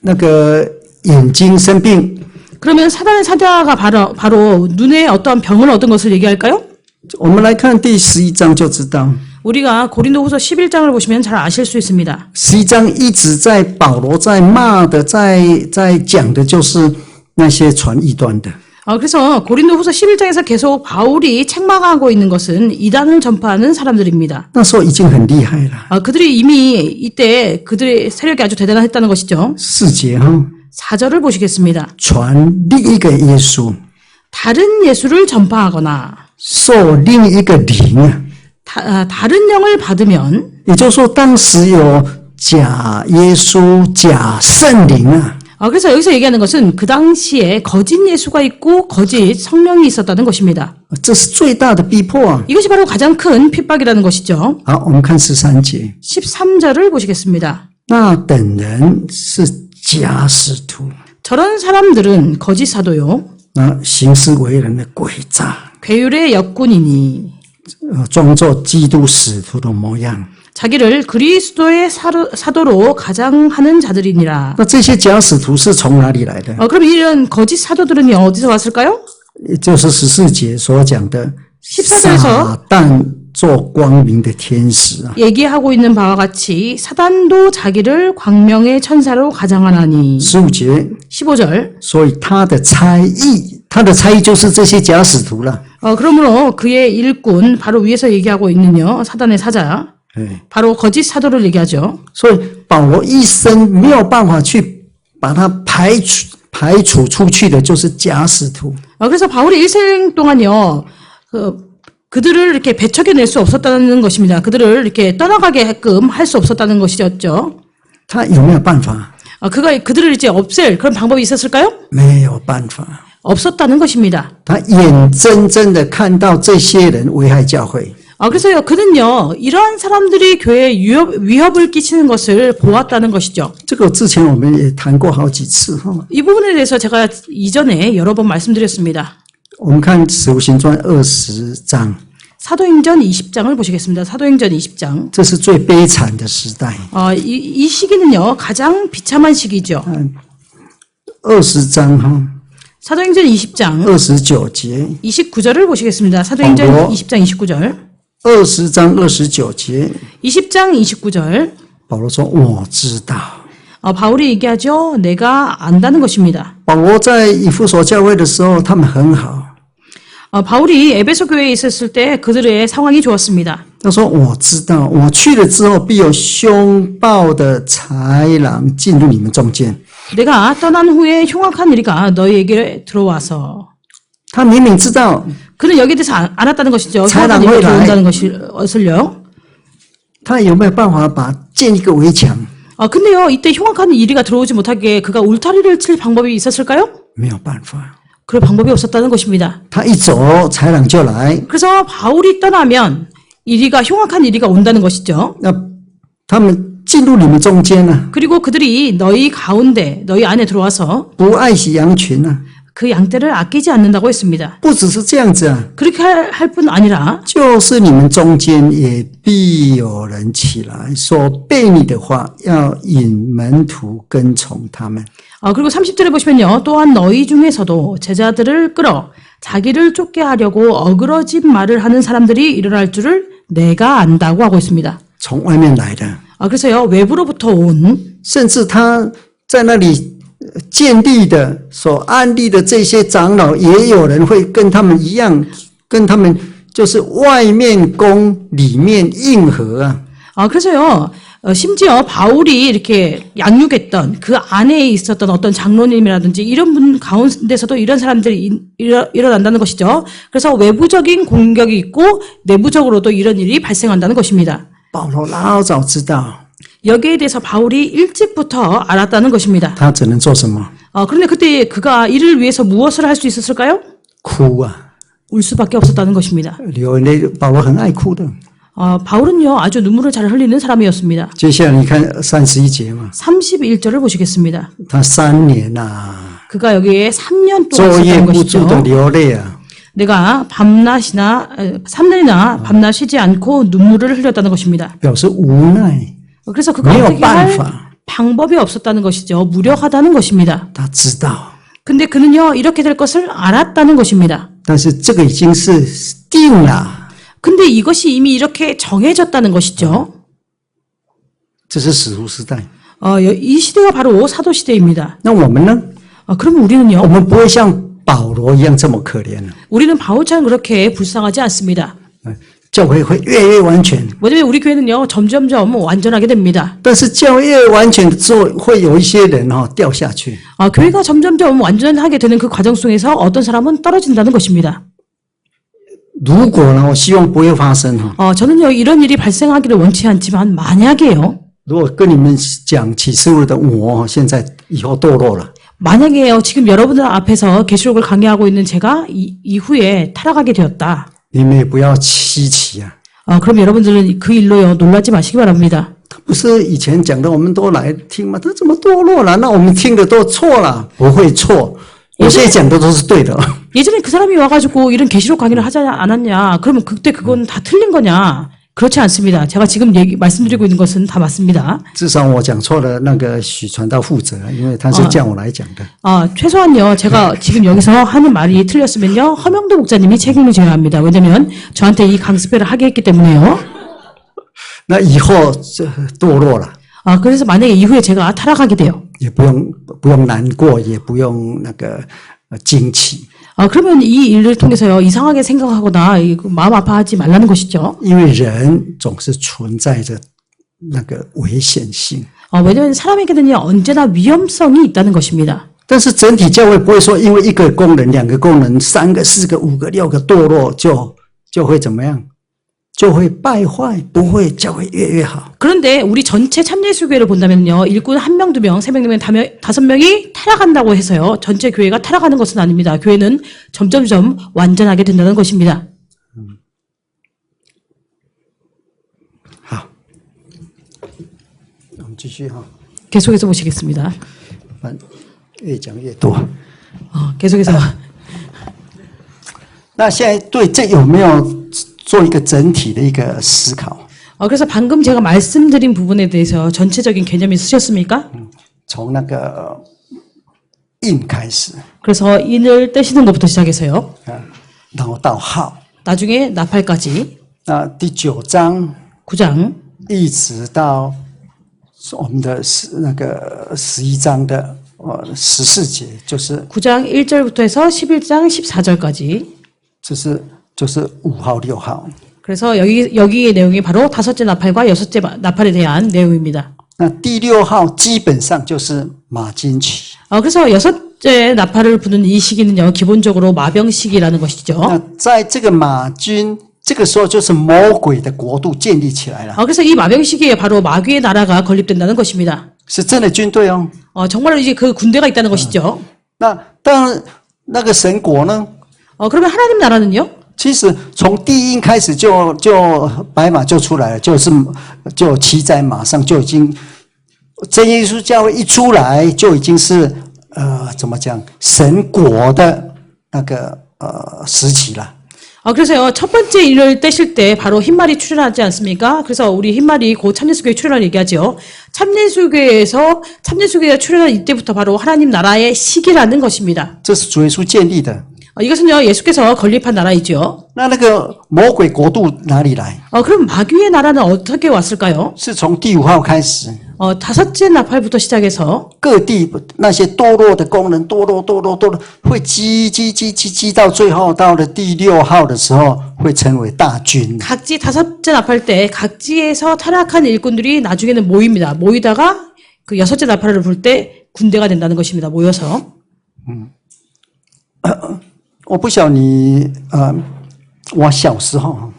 那个眼睛生病？ 그러면 사단의 사자가 바로 눈에 어떠한 병을 얻은 것을 얘기할까요? 我们来看第11章就知道， 우리가 고린도후서 11장을 보시면 잘 아실 수 있습니다. 11章一直在保罗在骂的，在讲的就是那些传异端的。 그래서 고린도후서 11장에서 계속 바울이 책망하고 있는 것은 이단을 전파하는 사람들입니다. 那时候已经很厉害了。 그들이 이미 이때 그들의 세력이 아주 대단했다는 것이죠. 4节哈， 4절을 보시겠습니다. 传另一个耶稣， 다른 예수를 전파하거나 受另一个灵啊。 다른 영을 받으면 也就是说，当时有假耶稣、假圣灵啊。 그래서 여기서 얘기하는 것은 그 당시에 거짓 예수가 있고 거짓 성령이 있었다는 것입니다. 这是最大的逼迫啊！ 이것이 바로 가장 큰 핍박이라는 것이죠. 好，我们看13节， 13절을 보시겠습니다. 那等人是假使徒， 저런 사람들은 거짓 사도요. 那行事为人的诡诈， 괴율의 역군이니 装作基督使徒的模样。 자기를 그리스도의 사도로 가장하는 자들이니라. 那这些假使徒是从哪里来的？ 그럼 이런 거짓 사도들은 어디서 왔을까요? 也就是14节所讲的 14절에서 撒旦做光明的天使啊。 얘기하고 있는 바와 같이 사단도 자기를 광명의 천사로 가장하나니. 15节， 15절. 所以他的差役就是这些假使徒了。 그러므로 그의 일꾼 바로 위에서 얘기하고 있는요. 사단의 사자. 对， 바로 거짓 사도를 얘기하죠. 所以保罗一生没有办法去把他排除出去的，就是假使徒。 그래서 바울이 일생 동안요. 그들을 이렇게 배척해낼 수 없었다는 것입니다. 그들을 이렇게 떠나가게끔 할 수 없었다는 것이었죠. 他有没有办法？ 그들을 이제 없앨 그런 방법이 있었을까요? 没有办法。 없었다는 것입니다. 他眼睁睁的看到这些人危害教会。 그래서요, 그는요, 이러한 사람들이 교회에 위협을 끼치는 것을 보았다는 것이죠. 这个之前我们也谈过好几次哈。 이 부분에 대해서 제가 이전에 여러 번 말씀드렸습니다. 我们看使徒行传20章， 사도행전 20장을 보시겠습니다. 사도행전 20장. 这是最悲惨的时代。 이 시기는요, 가장 비참한 시기죠. 20章哈， 사도행전 20장 29节， 29절을 보시겠습니다. 사도행전 20장 29절. 20章29节， 20장 29절. 保罗说：“我知道。” 바울이 얘기하죠. 내가 안다는 것입니다. 保罗在以弗所教会的时候，他们很好。 바울이 에베소 교회에 있었을 때 그들의 상황이 좋았습니다. 他说：“我知道，我去了之后，必有凶暴的豺狼进入你们中间。” 내가 떠난 후에 흉악한 이리가 너희에게 들어와서. 他明明知道 그는 여기에 대해서 알았다는 것이죠. 사람 흉악한 이리가未来 들어온다는 것을요. 他有没有办法建一个围墙？ 근데요, 이때 흉악한 이리가 들어오지 못하게 그가 울타리를 칠 방법이 있었을까요? 没有办法。 그럴 방법이 없었다는 것입니다. 他一走，豺狼就来。 그래서 바울이 떠나면 흉악한 이리가 온다는 것이죠. 那他们进入你们中间呢、 그리고 그들이 너희 가운데, 너희 안에 들어와서 不爱惜羊群呢、 그 양떼를 아끼지 않는다고 했습니다. 不只是这样子啊， 그렇게 할 뿐 아니라 就是你们中间也必有人起来说悖逆的话，要引门徒跟从他们。 그리고 30절에 보시면요. 또한 너희 중에서도 제자들을 끌어 자기를 쫓게 하려고 어그러진 말을 하는 사람들이 일어날 줄을 내가 안다고 하고 있습니다. 从外面来的， 그래서요. 외부로부터 온 甚至他在那里建立的、所安立的这些长老，也有人会跟他们一样，跟他们就是外面攻，里面硬和啊。 그래서요. 심지어 바울이 이렇게 양육했던 그 안에 있었던 어떤 장로님이라든지 이런 분 가운데서도 이런 사람들이 일어난다는 것이죠. 그래서 외부적인 공격이 있고 내부적으로도 이런 일이 발생한다는 것입니다. 保罗老早知道， 여기에 대해서 바울이 일찍부터 알았다는 것입니다. 他只能做什么？ 그런데 그때 그가 이를 위해서 무엇을 할 수 있었을까요? 哭啊， 울 수밖에 없었다는 것입니다. 流泪。保罗很爱哭的。 바울은요 아주 눈물을 잘 흘리는 사람이었습니다. 接下来你看31节嘛， 31절을 보시겠습니다. 他3年呐、 그가 여기에 3년 동안 昼夜 있었다는 不住的 것이죠. 流泪啊。 내가 밤낮이나 3년이나 밤낮 쉬지 않고 눈물을 흘렸다는 것입니다. 表示无奈， 그래서 그가 没有 어떻게 办 할 法。 방법이 없었다는 것이죠. 무력하다는 것입니다. 他知道， 근데 그는요, 이렇게 될 것을 알았다는 것입니다. 但是这个已经是定了， 근데 이것이 이미 이렇게 정해졌다는 것이죠. 这是使徒时代。 이 시대가 바로 사도 시대입니다. 那我们呢？ 그러면 우리는요? 我们不会像保罗一样这么可怜了。 우리는 바울처럼 그렇게 불쌍하지 않습니다. 教会会越来越完全， 왜냐면 우리 교회는요, 점점점 완전하게 됩니다. 但是教会越完全之后，会有一些人掉下去。 교회가 점점점 완전하게 되는 그 과정 속에서 어떤 사람은 떨어진다는 것입니다. 如果呢，我希望不会发生哈。 저는요, 이런 일이 발생하기를 원치 않지만 만약에요. 如果跟你们讲启示录的我，现在以后堕落了， 만약에요, 지금 여러분들 앞에서 계시록을 강의하고 있는 제가 이후에 타락하게 되었다. 你们也不要稀奇啊。 그럼 여러분들은 그 일로요, 놀라지 마시기 바랍니다. 不是以前讲的，我们都来听吗？他怎么堕落了？那我们听的都错了，不会错。我现在讲的都是对的。 예전에 그 사람이 와가지고 이런 계시록 강의를 하지 않았냐? 그러면 그때 그건 다 틀린 거냐? 그렇지 않습니다. 제가 지금 말씀드리고 있는 것은 다 맞습니다. 至少我讲错了，那个许传道负责，因为他是叫我来讲的。 최소한요, 제가 지금 여기서 하는 말이 틀렸으면요, 허명도 목사님이 책임을 져야 합니다. 왜냐면 저한테 이 강습회를 하게 했기 때문에요. 那以后这堕落了， 그래서 만약에 이후에 제가 타락하게 돼요. 也不用难过，也不用那个惊奇， 그러면 이 일을 통해서요, 이상하게 생각하거나 마음 아파하지 말라는 것이죠. 因为人总是存在着那个危险性。 왜냐면 사람에게는요, 언제나 위험성이 있다는 것입니다. 但是整体教会不会说，因为一个功能、两个功能、三个、四个、五个、六个堕落，就会怎么样？就会败坏，不会，教会越来越好。 그런데 우리 전체 참예수교회를 본다면요, 일꾼 1명, 2명, 3명, 4명, 5명이 타락한다고 해서요, 전체 교회가 타락하는 것은 아닙니다. 교회는 점점점 완전하게 된다는 것입니다. 好，我们继续哈， 계속해서 보시겠습니다. 越讲越多。 계속해서. 那现在对这有没有做一个整体的一个思考？ 그래서 방금 제가 말씀드린 부분에 대해서 전체적인 개념이 쓰셨습니까? 从那个印开始 그래서 인을 떼시는 것부터 시작해서요. 啊，然后到号， 나중에 나팔까지 那第9章 9장 一直到我们的那个11章的14节，就是 9장 1절부터 해서 11장 14절까지. 就是5号、6号。 그래서 여기의 내용이 바로 5째 나팔과 6째 나팔에 대한 내용입니다. 那第6号基本上就是马金期。 그래서 6째 나팔을 부는 이 시기는요, 기본적으로 마병 시기라는 것이죠. 那在这个马军这个时候，就是魔鬼的国度建立起来了， 그래서 이 마병 시기에 바로 마귀의 나라가 건립된다는 것입니다. 是真的军队哦。 정말로 이제 그 군대가 있다는 것이죠. 那当然，那个神国呢？ 그러면 하나님 나라는요? 其实从第一印开始就白马就出来了，就骑在马上就已经，真耶稣教会一出来就已经是怎么讲神国的那个时期了。 그래서요, 첫 번째 일을 떼실 때 바로 흰말이 출현하지 않습니까? 그래서 우리 흰말이 곧 참예수교회 출현을 얘기하죠. 참예수교회가 출현한 이때부터 바로 하나님 나라의 시기라는 것입니다. 这是主耶稣建立的。 이것은요, 예수께서 건립한 나라이죠. 那个魔鬼国度哪里来？ 그럼 마귀의 나라는 어떻게 왔을까요? 是从第5号开始， 5째 나팔부터 시작해서 各地那些堕落的功能，堕落，会积到最后，到了第6号的时候，会成为大军。 각지 5째 나팔 때 각지에서 타락한 일꾼들이 나중에는 모입니다. 모이다가 그 6째 나팔을 불 때 군대가 된다는 것입니다. 모여서. 我不晓得你我小时候，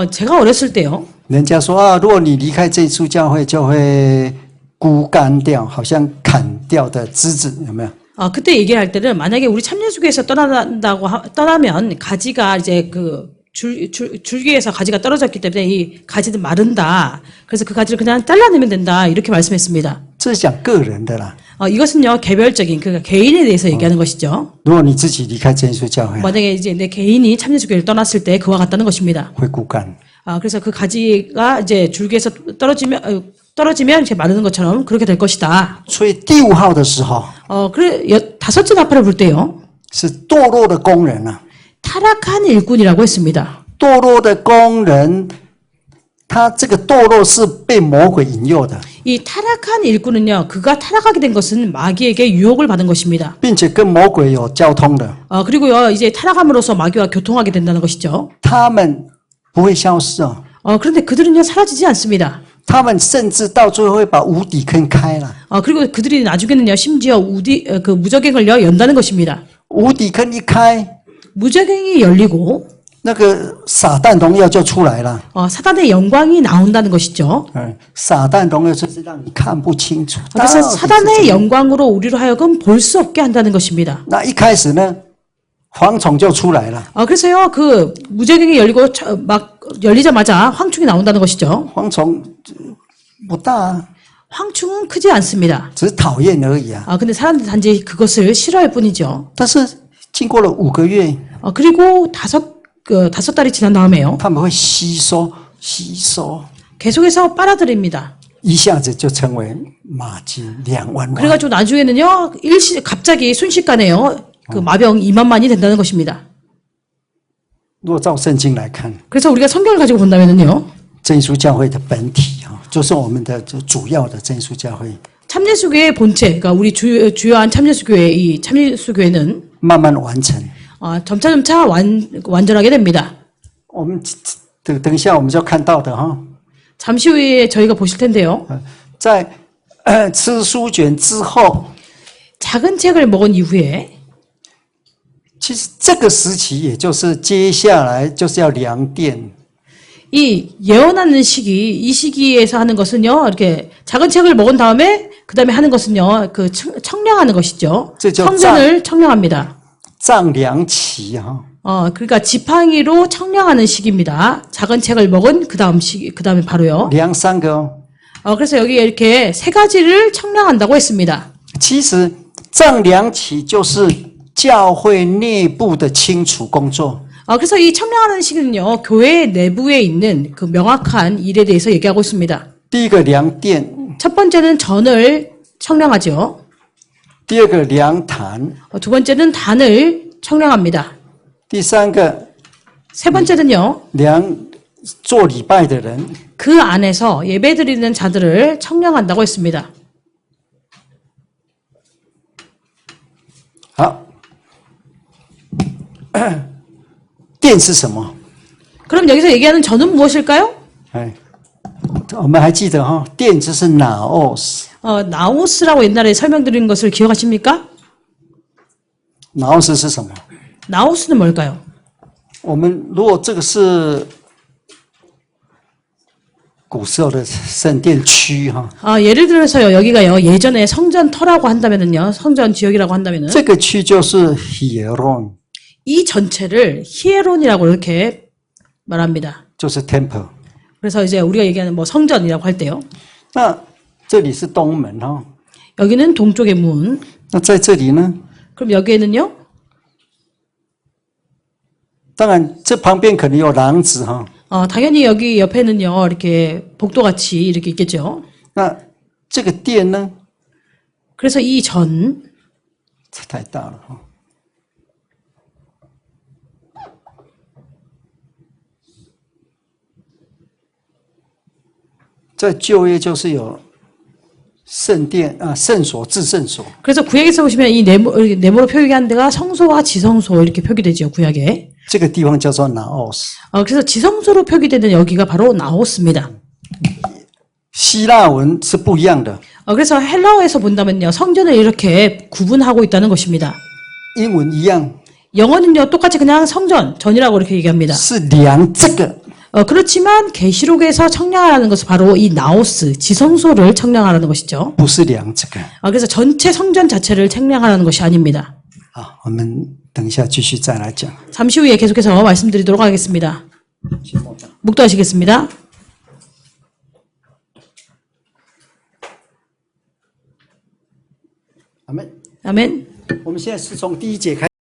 제가 어렸을 때요. 人家说啊，如果你离开这一处教会，就会枯干掉，好像砍掉的枝子，有没有？ 그때 얘기를 할 때는 만약에 우리 참예수교에서 떠나면 가지가 이제 그 줄기에서 가지가 떨어졌기 때문에 이 가지는 마른다. 그래서 그 가지를 그냥 잘라내면 된다. 이렇게 말씀했습니다. 这是讲个人的啦。 이것은요, 개별적인, 그러니까 개인에 대해서 얘기하는 것이죠. 如果你自己离开真耶稣教会， 만약에 이제 내 개인이 참예수교를 떠났을 때 그와 같다는 것입니다. 会枯干。 그래서 그 가지가 이제 줄기에서 떨어지면, 떨어지면 이제 마르는 것처럼 그렇게 될 것이다. 所以第五号的时候 그래 다섯째 나팔을 불 때요. 是堕落的工人啊， 타락한 일꾼이라고 했습니다. 堕落的工人，他这个堕落是被魔鬼引诱的， 이 타락한 일꾼은요, 그가 타락하게 된 것은 마귀에게 유혹을 받은 것입니다. 并且跟魔鬼有交通的， 그리고요, 이제 타락함으로써 마귀와 교통하게 된다는 것이죠. 他们不会消失哦， 그런데 그들은요, 사라지지 않습니다. 他们甚至到最后会把无底坑开了。 그리고 그들이 나중에는요, 심지어 그 무저갱을요, 연다는 것입니다. 无底坑一开， 무저갱이 열리고 那个撒旦荣耀就出来了。 사단의 영광이 나온다는 것이죠. 撒旦荣耀就是让你看不清楚。 그래서 사단의 영광으로 우리로 하여금 볼 수 없게 한다는 것입니다. 那一开始呢，蝗虫就出来了。 그래서요, 그 무저갱이 열리고 막 열리자마자 황충이 나온다는 것이죠. 蝗虫不大啊， 황충은 크지 않습니다. 只是讨厌而已啊。 근데 사람들이 단지 그것을 싫어할 뿐이죠. 但是经过了5个月， 그리고 다섯 달이 지난 다음에요. 他们会吸收， 계속해서 빨아들입니다. 一下子就成为马金2万万。 그래가지고 나중에는요, 갑자기 순식간에요, 그 마병 2만만이 된다는 것입니다. 如果照圣经来看， 그래서 우리가 성경을 가지고 본다면은요, 真耶稣教会的本体啊，就是我们的主要的真耶稣教会， 참예수교의 본체, 그러니까 우리 주요한 참예수교회, 이 참예수교회는 慢慢完成。 점차 완전하게 됩니다. 我们等一下我们就看到的哈， 잠시 후에 저희가 보실 텐데요. 在吃书卷之后， 작은 책을 먹은 이후에 其实这个时期也就是接下来就是要量殿。 이 예언하는 시기, 이 시기에서 하는 것은요, 이렇게 작은 책을 먹은 다음에 그 다음에 하는 것은요, 그 청량하는 것이죠. 성전을 청량합니다. 丈量期哈， 그러니까 지팡이로 청량하는 시기입니다. 작은 책을 먹은 그 다음 시기, 그 다음에 바로요. 量3个哦。 그래서 여기에 이렇게 세 가지를 청량한다고 했습니다. 其实丈量期就是教会内部的清除工作。 그래서 이 청량하는 시기는요, 교회 내부에 있는 그 명확한 일에 대해서 얘기하고 있습니다. 第一个量殿， 첫 번째는 전을 청량하죠. 第二个量坛， 두 번째는 단을 청량합니다. 第三个 세 번째는요, 量做礼拜的人。 그 안에서 예배드리는 자들을 청량한다고 했습니다. 好，殿是什么？ 그럼 여기서 얘기하는 전은 무엇일까요? 哎，我们还记得哈，殿就是나오스。 나오스라고 옛날에 설명드린 것을 기억하십니까? 나오스是什么？ 나오스는 뭘까요? 我们如果这个是古时候的圣殿区哈， 예를 들어서요, 여기가요, 예전에 성전터라고 한다면은요, 성전 지역이라고 한다면은, 这个区就是히에론， 이 전체를 히에론이라고 이렇게 말합니다. 就是 temple。 그래서 이제 우리가 얘기하는 뭐 성전이라고 할 때요. 那这里是东门哈， 여기는 동쪽의 문. 那在这里呢？ 그럼 여기에는요, 当然，这旁边可能有廊子哈。 당연히 여기 옆에는요, 이렇게 복도같이 이렇게 있겠죠. 那这个殿呢？ 그래서 이 전, 太大了哈。在旧约就是有圣殿啊、圣所、至圣所。 그래서 구약에서 보시면 이 네모로 표기한 데가 성소와 지성소 이렇게 표기되죠, 구약에. 这个地方叫做나오스。 그래서 지성소로 표기되는 여기가 바로 나오스입니다. 希腊文是不一样的， 그래서 헬라어에서 본다면요, 성전을 이렇게 구분하고 있다는 것입니다. 英文一样， 영어는요, 똑같이 그냥 성전, 전이라고 이렇게 얘기합니다. 是量这个。 그렇지만 계시록에서 청량하라는 것은 바로 이 나오스, 지성소를 청량하라는 것이죠. 不是量这个。 그래서 전체 성전 자체를 청량하라는 것이 아닙니다. 好，我们等一下继续再来讲。 잠시 후에 계속해서 말씀드리도록 하겠습니다. 묵도하시겠습니다. 아멘。 아멘. 我们现在是从第1节开始。